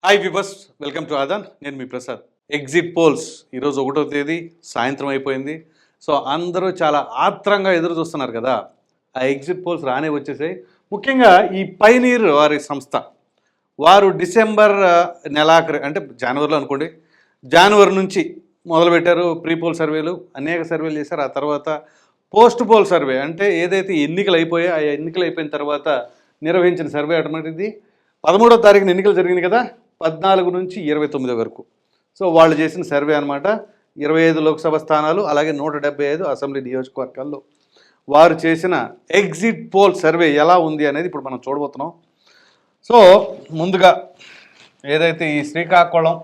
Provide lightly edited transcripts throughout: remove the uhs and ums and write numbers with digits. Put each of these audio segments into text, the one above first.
Hi viewers, welcome to Aadan. నేను మీ Prasad. Exit polls ఈరోజు 1వ తేదీ సాయంత్రం అయిపోయింది. సో అందరూ చాలా ఆత్రంగా ఎదురు చూస్తున్నారు కదా. ఆ ఎగ్జిట్ పోల్స్ రానే వచ్చేసాయి. ముఖ్యంగా ఈ పైనీర్ వారి సంస్థ వారు డిసెంబర్ నెలాఖరు అంటే జనవరిలో అనుకోండి, జనవరి నుంచి మొదలుపెట్టారు ప్రీ పోల్ సర్వేలు. అనేక సర్వేలు చేశారు. ఆ తర్వాత పోస్ట్ పోల్ సర్వే అంటే ఏదైతే ఎన్నికలు అయిపోయాయో ఆ ఎన్నికలు అయిపోయిన తర్వాత నిర్వహించిన సర్వే అటువంటిది. 13వ తారీఖున ఎన్నికలు జరిగింది కదా, 14 నుంచి 29 వరకు. సో వాళ్ళు చేసిన సర్వే అనమాట. 25 లోక్సభ స్థానాలు, అలాగే 175 అసెంబ్లీ నియోజకవర్గాల్లో వారు చేసిన ఎగ్జిట్ పోల్ సర్వే ఎలా ఉంది అనేది ఇప్పుడు మనం చూడబోతున్నాం. సో ముందుగా ఏదైతే ఈ శ్రీకాకుళం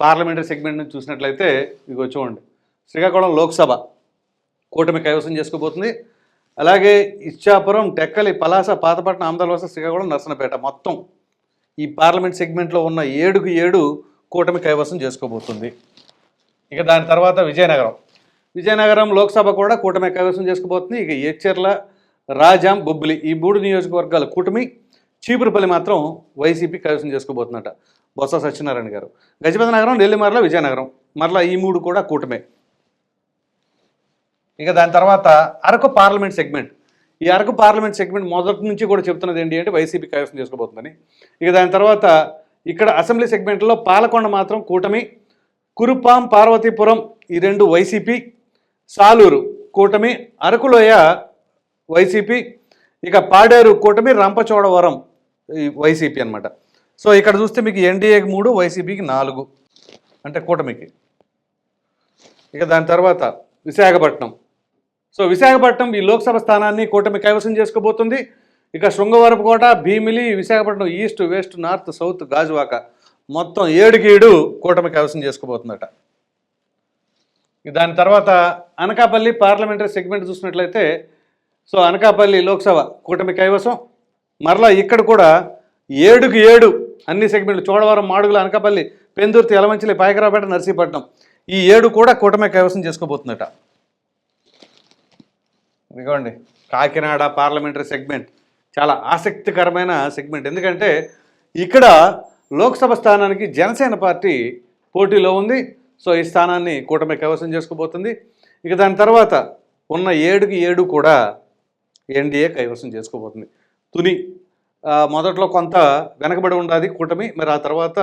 పార్లమెంటరీ సెగ్మెంట్ నుంచి చూసినట్లయితే ఇదిగో చూడండి, శ్రీకాకుళం లోక్సభ కూటమి కైవసం చేసుకోబోతుంది. అలాగే ఇచ్చాపురం, టెక్కలి, పలాస, పాతపట్నం, ఆమదాలవలస, శ్రీకాకుళం, నర్సనపేట మొత్తం ఈ పార్లమెంట్ సెగ్మెంట్లో ఉన్న 7కు 7 కూటమి కైవసం చేసుకోబోతుంది. ఇక దాని తర్వాత విజయనగరం లోక్సభ కూడా కూటమి కైవసం చేసుకోబోతుంది. ఇక ఎచ్చెర్ల, రాజాం, బొబ్బిలి ఈ 3 నియోజకవర్గాల కూటమి. చీపురుపల్లి మాత్రం వైసీపీ కైవసం చేసుకోబోతుందట బొత్స సత్యనారాయణ గారు. గజపతి నగరం, నెల్లిమర్ల, విజయనగరం మరలా ఈ 3 కూడా కూటమే. ఇక దాని తర్వాత అరకు పార్లమెంట్ సెగ్మెంట్. ఈ అరకు పార్లమెంట్ సెగ్మెంట్ మొదటి నుంచి కూడా చెప్తున్నది ఏంటి అంటే వైసీపీ కైవసం చేసుకోబోతుందని. ఇక దాని తర్వాత ఇక్కడ అసెంబ్లీ సెగ్మెంట్లో పాలకొండ మాత్రం కూటమి, కురుపాం, పార్వతీపురం ఈ 2 వైసీపీ, సాలూరు కూటమి, అరకులోయ వైసీపీ, ఇక పాడేరు కూటమి, రంపచోడవరం ఈ వైసీపీ అనమాట. సో ఇక్కడ చూస్తే మీకు ఎన్డీఏకి 3, వైసీపీకి 4 అంటే కూటమికి. ఇక దాని తర్వాత విశాఖపట్నం. సో విశాఖపట్నం ఈ లోక్సభ స్థానాన్ని కూటమి కైవసం చేసుకోబోతుంది. ఇక Srungavarapukota, Bheemili, Visakhapatnam east, west, north, south, Gajuwaka మొత్తం 7కి 7 కూటమి కైవసం చేసుకోబోతుందట. దాని తర్వాత అనకాపల్లి పార్లమెంటరీ సెగ్మెంట్ చూసినట్లయితే సో అనకాపల్లి లోక్సభ కూటమి కైవసం. మరలా ఇక్కడ కూడా 7కి 7 అన్ని సెగ్మెంట్లు చోడవరం, మాడుగుల, అనకాపల్లి, పెందుర్తి, యలమంచిలి, పాయకరావుపేట, నర్సీపట్నం ఈ 7 కూడా కూటమి కైవసం చేసుకోబోతుందట. ఇదిగోండి కాకినాడ పార్లమెంటరీ సెగ్మెంట్ చాలా ఆసక్తికరమైన సెగ్మెంట్. ఎందుకంటే ఇక్కడ లోక్సభ స్థానానికి జనసేన పార్టీ పోటీలో ఉంది. సో ఈ స్థానాన్ని కూటమి కైవసం చేసుకోబోతుంది. ఇక దాని తర్వాత ఉన్న 7కి 7 కూడా ఎన్డీఏ కైవసం చేసుకోబోతుంది. తుని మొదట్లో కొంత వెనకబడి ఉండాది కూటమి, మరి ఆ తర్వాత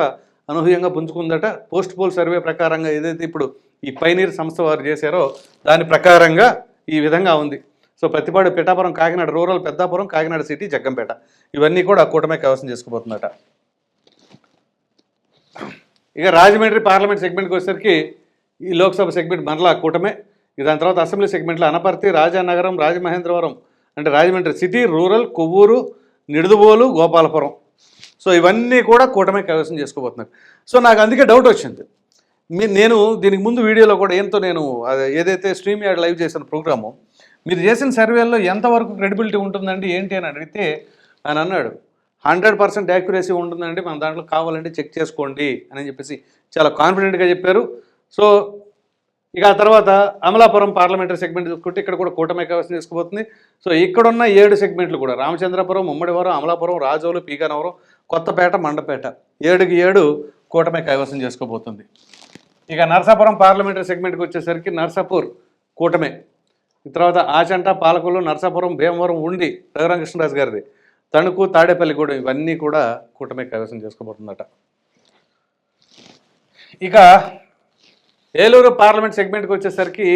అనూహ్యంగా పుంజుకుందట. పోస్ట్ పోల్ సర్వే ప్రకారంగా ఏదైతే ఇప్పుడు ఈ పైనీర్ సంస్థ వారు చేశారో దాని ప్రకారంగా ఈ విధంగా ఉంది. So Prathipadu, Pithapuram, Kakinada rural, Peddapuram, Kakinada city, Jaggampeta ఇవన్నీ కూడా కూటమి కైవసం చేసుకోబోతుందట. ఇక రాజమండ్రి పార్లమెంట్ సెగ్మెంట్కి వచ్చేసరికి ఈ లోక్సభ సెగ్మెంట్ మరలా కూటమే. దాని తర్వాత అసెంబ్లీ సెగ్మెంట్లో అనపర్తి, రాజానగరం, రాజమహేంద్రవరం అంటే Rajahmundry city, rural, Kovvur, Nidadavolu, Gopalapuram so ఇవన్నీ కూడా కూటమి కైవసం చేసుకోబోతున్నారు. సో నాకు అందుకే డౌట్ వచ్చింది. నేను దీనికి ముందు వీడియోలో కూడా నేను ఏదైతే స్ట్రీమ్ యార్డ్ లైవ్ చేసిన ప్రోగ్రాము మీరు చేసిన సర్వేల్లో ఎంతవరకు క్రెడిబిలిటీ ఉంటుందండి ఏంటి అని అడిగితే ఆయన అన్నాడు 100% యాక్యురసీ ఉంటుందండి, మన దాంట్లో కావాలంటే చెక్ చేసుకోండి అని చెప్పేసి చాలా కాన్ఫిడెంట్గా చెప్పారు. సో ఇక ఆ తర్వాత అమలాపురం పార్లమెంటరీ సెగ్మెంట్ చూసుకుంటే ఇక్కడ కూడా కూటమి కైవసం చేసుకోబోతుంది. సో ఇక్కడున్న 7 సెగ్మెంట్లు కూడా రామచంద్రపురం, ముమ్మడివరం, అమలాపురం, రాజోలు, పీకానవరం, కొత్తపేట, మండపేట 7కి 7 కూటమి కైవసం చేసుకోబోతుంది. ఇక నర్సాపురం పార్లమెంటరీ సెగ్మెంట్కి వచ్చేసరికి నర్సాపూర్ కూటమే. తర్వాత ఆచంట, పాలకొల్లు, నర్సాపురం, భీమవరం, ఉండి రఘురామకృష్ణరాజు గారిది, తణుకు, తాడేపల్లిగూడెం ఇవన్నీ కూడా కూటమి కైవసం చేసుకోబోతుందట. ఇక ఏలూరు పార్లమెంట్ సెగ్మెంట్కి వచ్చేసరికి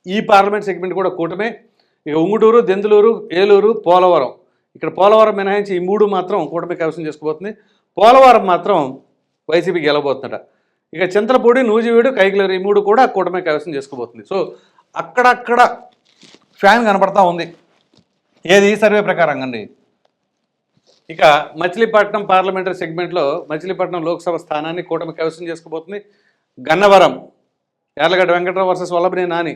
ఈ పార్లమెంట్ సెగ్మెంట్ కూడా కూటమే. ఇక ఉంగుటూరు, దెందులూరు, ఏలూరు, పోలవరం ఇక్కడ పోలవరం మినహాయించి ఈ 3 మాత్రం కూటమి కైవసం చేసుకోబోతుంది. పోలవరం మాత్రం వైసీపీ గెలవబోతుందట. ఇక చింతలపూడి, నూజివీడు, కైకిలేరు ఈ 3 కూడా కూటమి కైవసం చేసుకోబోతుంది. సో అక్కడక్కడ ఫ్యాన్ కనపడతా ఉంది ఏది ఈ సర్వే ప్రకారంగా అండి. ఇక మచిలీపట్నం పార్లమెంటరీ సెగ్మెంట్లో మచిలీపట్నం లోక్సభ స్థానాన్ని కూటమి కైవసం చేసుకోబోతుంది. గన్నవరం యార్లగడ్డ వెంకటరావు వర్సెస్ వల్లభనేని నాని,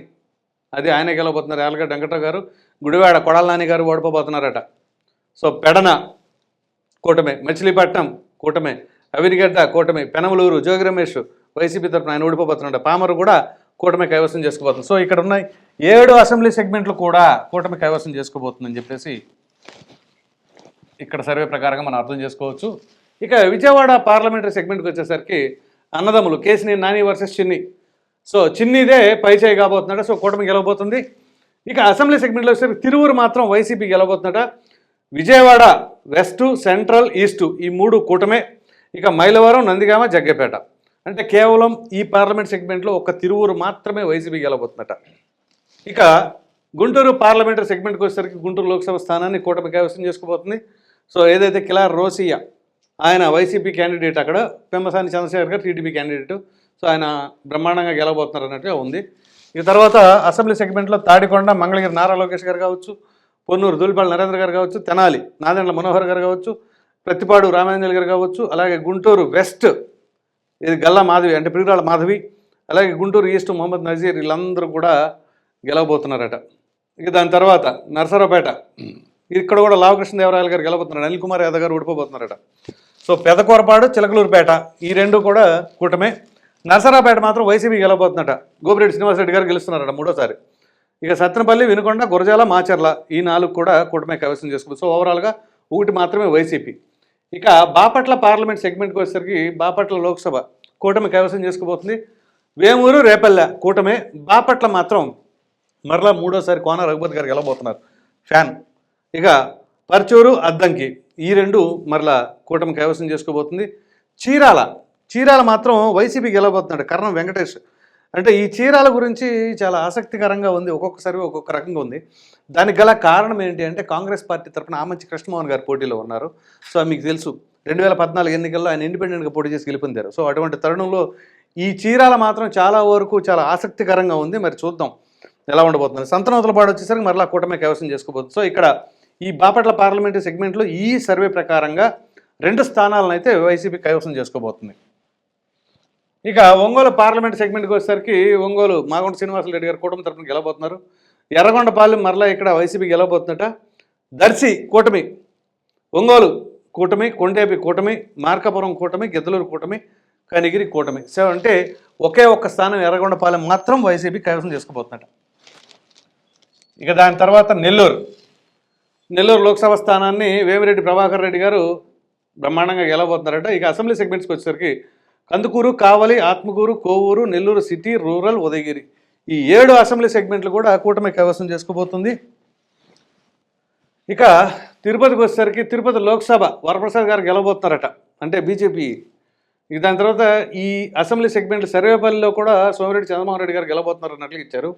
అది ఆయనే గెలవబోతున్నారు యార్లగడ్డ వెంకటరావు గారు. గుడివాడ కొడాల నాని గారు ఓడిపోబోతున్నారట. సో పెడన కూటమే, మచిలీపట్నం కూటమే, అవినిగడ్డ కూటమి, పెనమలూరు జోగి రమేష్ వైసీపీ తరఫున ఆయన ఓడిపోబోతున్నాడు. పామరు కూడా కూటమి కైవసం చేసుకోబోతుంది. సో ఇక్కడ ఉన్న 7 అసెంబ్లీ సెగ్మెంట్లు కూడా కూటమి కైవసం చేసుకోబోతుందని చెప్పేసి ఇక్కడ సర్వే ప్రకారంగా మనం అర్థం చేసుకోవచ్చు. ఇక విజయవాడ పార్లమెంటరీ సెగ్మెంట్కి వచ్చేసరికి అన్నదమ్ములు కేసినేని నాని వర్సెస్ చిన్ని. సో చిన్నిదే పైచేయి కాబోతున్నాడు. సో కూటమి గెలవబోతుంది. ఇక అసెంబ్లీ సెగ్మెంట్లో వచ్చేసరికి తిరువురు మాత్రం వైసీపీ గెలవబోతున్నాడ. విజయవాడ వెస్ట్, సెంట్రల్, ఈస్టు ఈ 3 కూటమే. ఇక మైలవరం, నందిగామ, జగ్గపేట అంటే కేవలం ఈ పార్లమెంట్ సెగ్మెంట్లో ఒక తిరువురు మాత్రమే వైసీపీ గెలవబోతుందట. ఇక గుంటూరు పార్లమెంటరీ సెగ్మెంట్కి వచ్చేసరికి గుంటూరు లోక్సభ స్థానాన్ని కూటమి కైవసం చేసుకోబోతుంది. సో ఏదైతే కిలార్ రోసియా ఆయన వైసీపీ క్యాండిడేట్, అక్కడ పెమ్మసాని చంద్రశేఖర్ గారు టీడీపీ క్యాండిడేట్. సో ఆయన బ్రహ్మాండంగా గెలవబోతున్నారు అన్నట్టుగా ఉంది. ఇక తర్వాత అసెంబ్లీ సెగ్మెంట్లో తాడికొండ, మంగళగిరి నారా లోకేష్ గారు కావచ్చు, పొన్నూరు దూలిపాళ నరేంద్ర గారు కావచ్చు, తెనాలి నాదెండ్ల మనోహర్ గారు కావచ్చు, ప్రతిపాడు రామాంజలి గారు కావచ్చు, అలాగే గుంటూరు వెస్ట్ ఇది గల్లా మాధవి అంటే ప్రియురాల మాధవి, అలాగే గుంటూరు ఈస్ట్ మొహమ్మద్ నజీర్ వీళ్ళందరూ కూడా గెలవబోతున్నారట. ఇక దాని తర్వాత నరసరావుపేట ఇక్కడ కూడా లావకృష్ణదేవరాయలు గారు గెలవబోతున్నారు. అనిల్ కుమార్ యాదవ్ గారు ఓడిపోబోతున్నారట. సో పెదకూరపాడు, చిలకలూరుపేట ఈ 2 కూడా కూటమే. నరసరావుపేట మాత్రం వైసీపీ గెలవబోతుందట. గోపిరెడ్డి శ్రీనివాసరెడ్డి గారు గెలుస్తున్నారట 3వ సారి. ఇక సత్తెనపల్లి, వినుకొండ, గురజాల, మాచర్ల ఈ 4 కూడా కూటమే కైవసం చేసుకోవచ్చు. సో ఓవరాల్గా 1 మాత్రమే వైసీపీ. ఇక బాపట్ల పార్లమెంట్ సెగ్మెంట్కి వచ్చేసరికి బాపట్ల లోక్సభ కూటమి కైవసం చేసుకోబోతుంది. వేమూరు, రేపల్లె కూటమే. బాపట్ల మాత్రం మరలా 3వ సారి కోన రఘుపతి గారు గెలవబోతున్నారు ఫ్యాన్. ఇక పర్చూరు, అద్దంకి ఈ 2 మరలా కూటమి కైవసం చేసుకోబోతుంది. చీరాల మాత్రం వైసీపీ గెలవబోతున్నాడు కర్ణం వెంకటేష్. అంటే ఈ చీరాల గురించి చాలా ఆసక్తికరంగా ఉంది. ఒక్కొక్కసారి ఒక్కొక్క రకంగా ఉంది. దానికి గల కారణం ఏంటి అంటే కాంగ్రెస్ పార్టీ తరఫున ఆమంచి కృష్ణమోహన్ గారు పోటీలో ఉన్నారు. సో మీకు తెలుసు 2014 ఎన్నికల్లో ఆయన ఇండిపెండెంట్గా పోటీ చేసి గెలుపొందారు. సో అటువంటి తరుణంలో ఈ చీరాల మాత్రం చాలా వరకు చాలా ఆసక్తికరంగా ఉంది. మరి చూద్దాం ఎలా ఉండబోతుంది. సంతనూతలపాడు వచ్చేసరికి మరలా కూటమి కైవసం చేసుకోబోతుంది. సో ఇక్కడ ఈ బాపట్ల పార్లమెంటరీ సెగ్మెంట్లో ఈ సర్వే ప్రకారంగా 2 స్థానాలను అయితే వైసీపీ కైవసం చేసుకోబోతుంది. ఇక ఒంగోలు పార్లమెంట్ సెగ్మెంట్కి వచ్చేసరికి ఒంగోలు మాగుంట శ్రీనివాసరెడ్డి గారు కూటమి తరఫున గెలవబోతున్నారు. ఎర్రగొండపాలెం మరలా ఇక్కడ వైసీపీ గెలవబోతుందట. దర్శి కూటమి, ఒంగోలు కూటమి, కొండేపి కూటమి, మార్కాపురం కూటమి, గిద్దలూరు కూటమి, కనిగిరి కూటమి. సో అంటే ఒకే ఒక్క స్థానం ఎర్రగొండపాలెం మాత్రం వైసీపీ కైవసం చేసుకోబోతుందట. ఇక దాని తర్వాత నెల్లూరు లోక్సభ స్థానాన్ని వేమిరెడ్డి ప్రభాకర్ రెడ్డి గారు బ్రహ్మాండంగా గెలవబోతున్నారట. ఇక అసెంబ్లీ సెగ్మెంట్స్కి వచ్చేసరికి కందుకూరు, కావలి, ఆత్మకూరు, కోవూరు, నెల్లూరు సిటీ, రూరల్, ఉదయగిరి ఈ 7 అసెంబ్లీ సెగ్మెంట్లు కూడా కూటమి కైవసం చేసుకోబోతుంది. ఇక తిరుపతికి వచ్చేసరికి తిరుపతి లోక్సభ వరప్రసాద్ గారు గెలవబోతున్నారట, అంటే బీజేపీ. ఇక దాని తర్వాత ఈ అసెంబ్లీ సెగ్మెంట్లు సర్వేపల్లిలో కూడా సోమిరెడ్డి చంద్రమోహన్ రెడ్డి గారు గెలవబోతున్నారు అన్నట్లు ఇచ్చారు.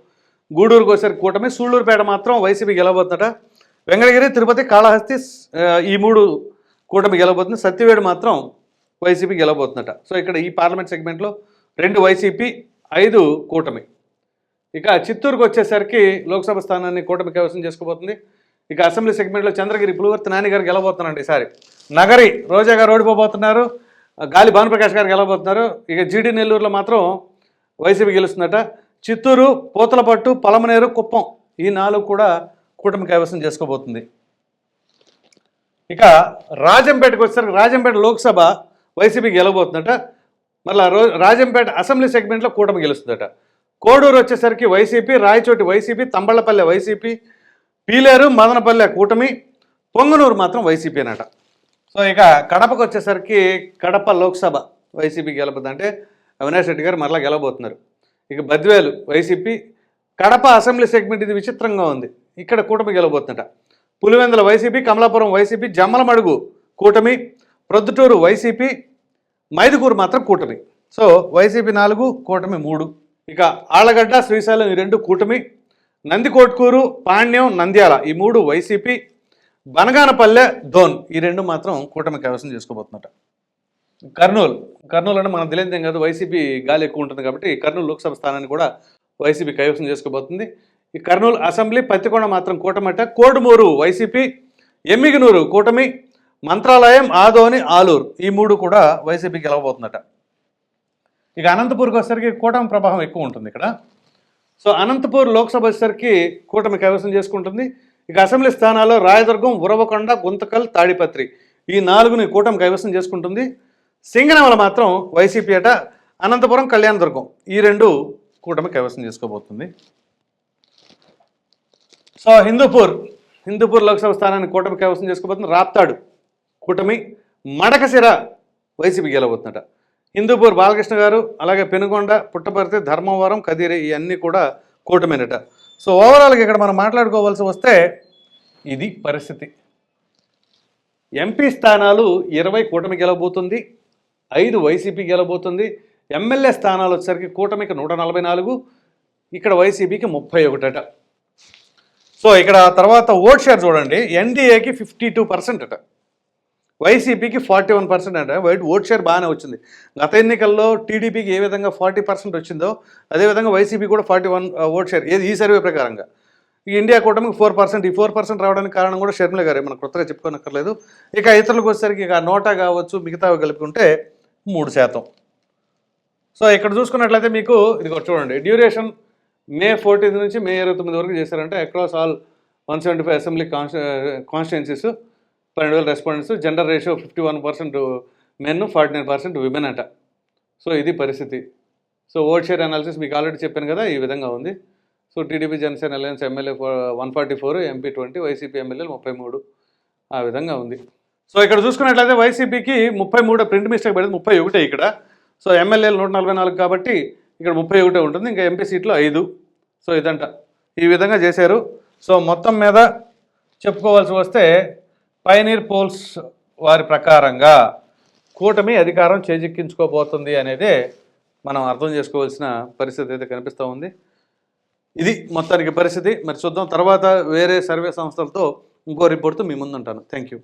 గూడూరుకు వచ్చేసరికి కూటమి, సూళ్ళూరుపేట మాత్రం వైసీపీ గెలవబోతుందట. వెంకటగిరి, తిరుపతి, కాళహస్తి ఈ 3 కూటమి గెలవబోతుంది. సత్యవేడు మాత్రం వైసీపీ గెలవబోతుందట. సో ఇక్కడ ఈ పార్లమెంట్ సెగ్మెంట్లో 2 వైసీపీ, 5 కూటమి. ఇక చిత్తూరుకు వచ్చేసరికి లోక్సభ స్థానాన్ని కూటమి కైవసం చేసుకోబోతుంది. ఇక అసెంబ్లీ సెగ్మెంట్లో చంద్రగిరి పులివర్తి నాని గారు గెలవబోతున్నారండి ఈసారి. నగరి రోజా గారు ఓడిపోబోతున్నారు. గాలి భానుప్రకాష్ గారు గెలవబోతున్నారు. ఇక జీడీ నెల్లూరులో మాత్రం వైసీపీ గెలుస్తుందట. చిత్తూరు, పూతలపట్టు, పలమనేరు, కుప్పం ఈ 4 కూడా కూటమి కైవసం చేసుకోబోతుంది. ఇక రాజంపేటకు వచ్చేసరికి రాజంపేట లోక్సభ వైసీపీ గెలవబోతుందట. మళ్ళీ రాజంపేట అసెంబ్లీ సెగ్మెంట్లో కూటమి గెలుస్తుందట. కోడూరు వచ్చేసరికి వైసీపీ, రాయచోటి వైసీపీ, తంబళ్లపల్లె వైసీపీ, పీలేరు, మదనపల్లె కూటమి, పొంగనూరు మాత్రం వైసీపీ అనట. సో ఇక కడపకు వచ్చేసరికి కడప లోక్సభ వైసీపీ గెలబోతుంది, అంటే అవినాష్ రెడ్డి గారు మరలా గెలవబోతున్నారు. ఇక Badvel YCP, Kadapa assembly segment ఇది విచిత్రంగా ఉంది, ఇక్కడ కూటమి గెలవబోతుందట. పులివెందుల వైసీపీ, కమలాపురం వైసీపీ, జమ్మలమడుగు కూటమి, ప్రొద్దుటూరు వైసీపీ, మైదుకూరు మాత్రం కూటమి. సో వైసీపీ 4, కూటమి 3. ఇక ఆళ్లగడ్డ, శ్రీశైలం ఈ 2 కూటమి, నందికోట్కూరు, పాణ్యం, నంద్యాల ఈ 3 వైసీపీ, బనగానపల్లె, ధోన్ ఈ 2 మాత్రం కూటమి కైవసం చేసుకోబోతున్నట. కర్నూలు అంటే మనకు తెలియదేం కాదు, వైసీపీ గాలి ఎక్కువ ఉంటుంది కాబట్టి కర్నూలు లోక్సభ స్థానాన్ని కూడా వైసీపీ కైవసం చేసుకోబోతుంది. ఈ కర్నూలు అసెంబ్లీ, పత్తికొండ మాత్రం కూటమట. కోడుమూరు వైసీపీ, ఎమ్మిగనూరు కూటమి, మంత్రాలయం, ఆదోని, ఆలూరు ఈ 3 కూడా వైసీపీ గెలవబోతుందట. ఇక అనంతపూర్కి వచ్చేసరికి కూటమి ప్రభావం ఎక్కువ ఉంటుంది ఇక్కడ. సో అనంతపూర్ లోక్సభ వచ్చేసరికి కూటమి కైవసం చేసుకుంటుంది. ఇక అసెంబ్లీ స్థానాల్లో రాయదుర్గం, ఉరవకొండ, గుంతకల్, తాడిపత్రి ఈ 4ని కూటమి కైవసం చేసుకుంటుంది. సింగనమల మాత్రం వైసీపీ అట. అనంతపురం, కళ్యాణదుర్గం ఈ 2 కూటమి కైవసం చేసుకోబోతుంది. సో హిందూపూర్ లోక్సభ స్థానాన్ని కూటమి కైవసం చేసుకోబోతుంది. రాప్తాడు కూటమి, మడకశిర వైసీపీ గెలవబోతుందట. హిందూపూర్ బాలకృష్ణ గారు, అలాగే పెనుగొండ, పుట్టపర్తి, ధర్మవరం, కదిరి ఇవన్నీ కూడా కూటమినట. సో ఓవరాల్గా ఇక్కడ మనం మాట్లాడుకోవాల్సి వస్తే ఇది పరిస్థితి. ఎంపీ స్థానాలు 20 కూటమి గెలవబోతుంది, 5 వైసీపీ గెలవబోతుంది. ఎమ్మెల్యే స్థానాలు వచ్చేసరికి కూటమికి 144, ఇక్కడ వైసీపీకి 31 అట. సో ఇక్కడ తర్వాత ఓట్ షేర్ చూడండి, ఎన్డీఏకి 52% అట, వైసీపీకి 41% అట. ఓట్ షేర్ బాగానే వచ్చింది. గత ఎన్నికల్లో టీడీపీకి ఏ విధంగా 40% వచ్చిందో అదేవిధంగా వైసీపీ కూడా 41 ఓట్ షేర్, ఏది ఈ సర్వే ప్రకారంగా. ఈ ఇండియా కూటమికి 4%. ఈ 4% రావడానికి కారణం కూడా షర్మిల గారే, మనం కొత్తగా చెప్పుకోనక్కర్లేదు. ఇక ఇతరులకు వచ్చేసరికి ఇక నోటా కావచ్చు, మిగతావి కలుపుకుంటే 3%. సో ఇక్కడ చూసుకున్నట్లయితే మీకు ఇది చూడండి, డ్యూరేషన్ మే 14 నుంచి మే 29 వరకు చేశారంటే across all 175 assembly constituencies 12,000 respondents. Gender ratio 51% men, 49% women అట. సో ఇది పరిస్థితి. సో ఓట్ షేర్ అనాలిసిస్ మీకు ఆల్రెడీ చెప్పాను కదా, ఈ విధంగా ఉంది. So TDP Janasena alliance MLA 144, MP 20, YCP ఎమ్మెల్యేలు 33, ఆ విధంగా ఉంది. సో ఇక్కడ చూసుకున్నట్లయితే వైసీపీకి 33, ప్రింట్ మిస్టేక్ పడింది, 31 ఇక్కడ. సో ఎమ్మెల్యేలు 144 కాబట్టి ఇక్కడ 31 ఉంటుంది, ఇంకా ఎంపీ సీట్లు 5. సో ఇదంట, ఈ విధంగా చేశారు. సో మొత్తం మీద చెప్పుకోవాల్సి వస్తే పైనీర్ పోల్స్ వారి ప్రకారంగా కూటమి అధికారం చేజిక్కించుకోబోతుంది అనేదే మనం అర్థం చేసుకోవాల్సిన పరిస్థితి అయితే కనిపిస్తూ ఉంది. ఇది మొత్తానికి పరిస్థితి. మరి చూద్దాం తర్వాత వేరే సర్వే సంస్థలతో ఇంకో రిపోర్ట్తో మీ ముందుంటాను. Thank you.